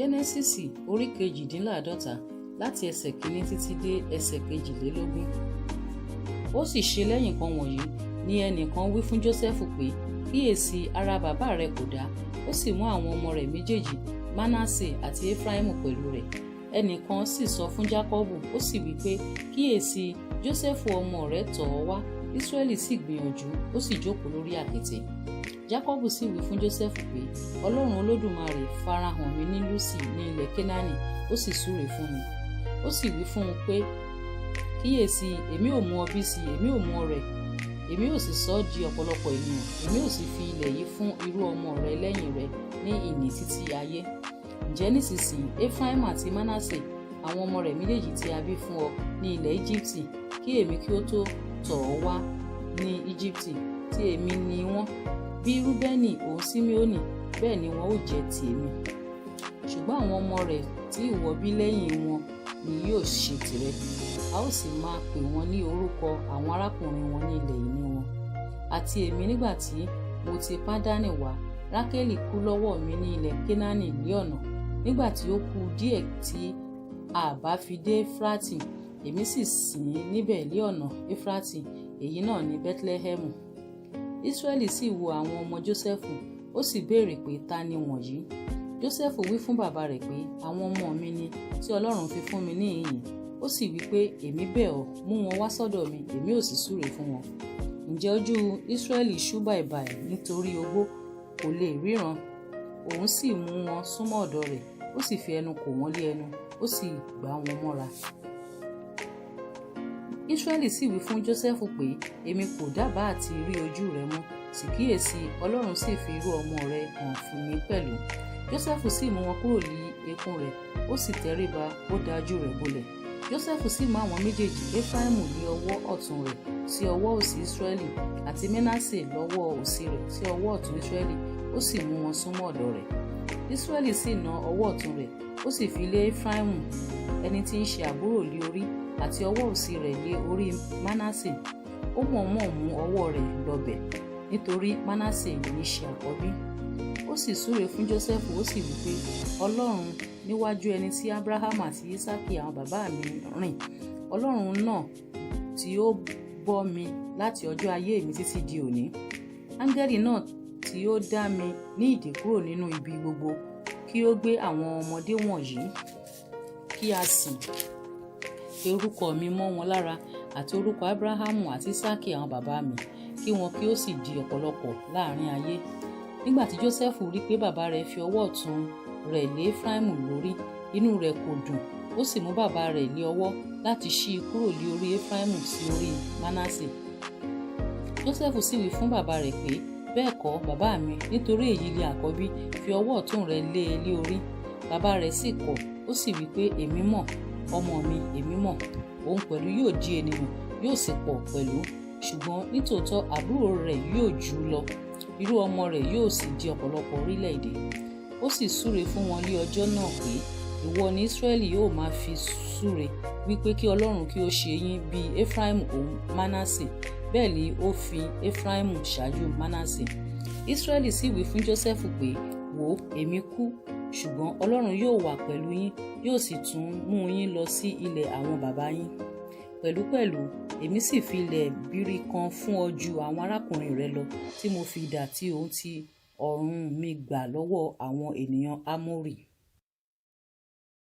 Jẹ́nẹ́sísì orí 52 láti ẹsẹ̀ 1 títí dé ẹsẹ̀ 22. Ó sì ṣe lẹ́yìn kan wọ̀nyí ni ẹnìkan wí fún Jósẹ́fù pé, kíyèsí, ara bàbá rẹ kò dá, ó sì mú àwọn ọmọ rẹ̀ méjèèjì Mánásè àti Éfráímù pẹ̀lú rẹ̀. Ẹnìkan sì sọ fún Jákọ́bù, ó sì wí pé, kíyèsí, Jósẹ́fù ọmọ rẹ̀ tọ̀ ọ́ wá. Ísírẹ́lì sì gbìyànjú, ó sì jókòó lórí àkéte. Jákọ́bù sì wí fún Jósẹ́fù pé, Ọlọ́run Olódùmarè farahàn mi ní Lúsì ní ilẹ̀ Kénáánì, ó sì súre fún mi. Ó sì wí fún un pé, kíyèsí, èmi ò mú ọ bí sí, èmi ò mú ọ rẹ̀, èmi ò sì sọ ọ́ di ọ̀pọ̀lọpọ̀ ènìyàn, èmi ò sì fi ilẹ̀ yìí fún irú ọmọ rẹ lẹ́yìn rẹ ní ìní títí ayé. Ǹjẹ́ nísinsìnyí Éfráímù àti Mánásè, àwọn ọmọ rẹ̀ méjèèjì tí a bí fún ọ ní ilẹ̀ Íjíbítì, kí èmi kí ó tó tọ̀ ọ́ wá ní Íjíbítì, tí èmi ni wọ́n. Bí Rúbẹ́nì òun Síméónì, bẹ́ẹ̀ ni wọn ó jẹ́ ti èmi. Ṣùgbọ́n àwọn ọmọ rẹ̀ tí ìwọ bí lẹ́yìn wọn ni yóò ṣe tìrẹ. A ó sì máa pè wọ́n ní orúkọ àwọn arákùnrin wọn ní ilẹ̀ ìní wọn. Àti èmi nígbà tí mo ti Pádánì wá, Rákélì kú lọ́wọ́ mi ní ilẹ̀ Kénáánì ní ọ̀nà. Nígbà tí ó kù díẹ̀ tí a bá fi dé Éfrátì, èmi sì sìn níbẹ̀ lé ọ̀nà Éfrátì, èyí náà ní Bẹ́tlẹ́hẹ́mù. Ísírẹ́lì sì wo àwọn ọmọ Jósẹ́fù, ó sì béèrè pé, ta ni wọ̀nyí? Jósẹ́fù wí fún bàbá rẹ̀ pé, àwọn ọmọ mi ni tí Ọlọ́run fi fún mi ní ìyìn. Ó sì wí pé, èmi bẹ̀ ọ́, mú wọn wá sọ́dọ̀ mi, èmi ò sì súre fún wọn. Ǹjẹ́ ojú Ísírẹ́lì ṣú bàìbàì nítorí ogbó, kò lè ríran. Òun sì mú wọn súnmọ́ ọ̀dọ̀ rẹ̀, ó sì fi ẹnu kò wọ́n lé ẹnu, ó sì gbá wọn mọ́ra. Ísírẹ́lì sì wí fún Jósẹ́fù pé, èmi kò dábàá àti rí ojú rẹ mọ́, sì kíyèsí, Ọlọ́run sì fi irú ọmọ rẹ hàn fún mi pẹ̀lú. Jósẹ́fù sì mú wọn kúrò ní eékún rẹ̀, ó sì tẹríba, ó da ojú rẹ̀ bolẹ̀. Jósẹ́fù sì mú àwọn méjèèjì, Éfráímù ní ọwọ́ ọ̀tún rẹ̀ sí ọwọ́ òsì Ísírẹ́lì, àti Mánásè lọ́wọ́ òsì rẹ̀ sí ọwọ́ ọ̀tún Ísírẹ́lì, ó sì mú wọn súnmọ́ ọ̀dọ̀ rẹ̀. Ísírẹ́lì sì na ọwọ́ ọ̀tún rẹ̀, ó sì fi lé Éfráímù ẹni tí ń ṣe àbúrò lé orí, àti ọwọ́ òsì rẹ̀ lé orí Mánásè. Ó mọ̀ọ́mọ̀ mú ọwọ́ rẹ̀ lọbẹ̀, nítorí Mánásè ní ṣe àkọ́bí. Ó sì súre fún Jósẹ́fù, ó sì wí pé, Ọlọ́run níwájú ẹni tí Ábúráhámù àti Ísákì àwọn bàbá mi rìn, Ọlọ́run náà tí ó bọ́ mi láti ọjọ́ ayé mi títí di òní, áńgẹ́lì náà tí ó dá mi ní ìdè kúrò nínú ibi gbogbo, kí ó gbé àwọn ọmọdé wọ̀nyí, kí a sì fi orúkọ mi mọ́ wọn lára, àti orúkọ Ábúráhámù àti Ísákì àwọn bàbá mi, kí wọn kí ó sì di ọ̀pọ̀lọpọ̀ láàrin ayé. Nígbà tí Jósẹ́fù rí pé bàbá rẹ̀ fi ọwọ́ ọ̀tún rẹ̀ lé Éfráímù lórí, inú rẹ̀ kò dùn, ó sì mú bàbá rẹ̀ lé ọwọ́ láti ṣí i kúrò lé orí Éfráímù sí orí Mánásè. Jósẹ́fù sì wí fún bàbá rẹ̀ pé, bẹ́ẹ̀ kọ́, bàbá mi, nítorí èyí lé àkọ́bí, fi ọwọ́ ọ̀tún rẹ̀ lé e lé orí. Bàbá rẹ̀ sì kọ̀, ó sì wí pé, èmi mọ̀, ọmọ mi, èmi mọ̀, òun pẹ̀lú yóò di ènìyàn, yóò sì pọ̀ pẹ̀lú. Ṣùgbọ́n nítòótọ́ àbúrò rẹ̀ yóò jù ú lọ, irú ọmọ rẹ̀ yóò sì di ọ̀pọ̀lọpọ̀ orílẹ̀-èdè. Ó sì súre fún wọn ní ọjọ́ náà pé, ìwọ ni Ísírẹ́lì yóò máa fi súre, wípé kí Ọlọ́run kí ó ṣe yín bí Éfráímù òun Mánásè. Bẹ́ẹ̀ ni ó fi Éfráímù ṣáájú Mánásè. Ísírẹ́lì sì wí fún Jósẹ́fù pé, wò ó, èmi kú, ṣùgbọ́n Ọlọ́run yóò wà pẹ̀lú yín, yóò sì tún mú yín lọ sí ilẹ̀ àwọn bàbá yín. Pẹ̀lúpẹ̀lú, èmi sì fi ilẹ̀ bírí kan fún ọ ju àwọn arákùnrin rẹ lọ, tí mo fi idà tí òun ti ọ̀run mi gbà lọ́wọ́ àwọn ènìyàn Ámórì.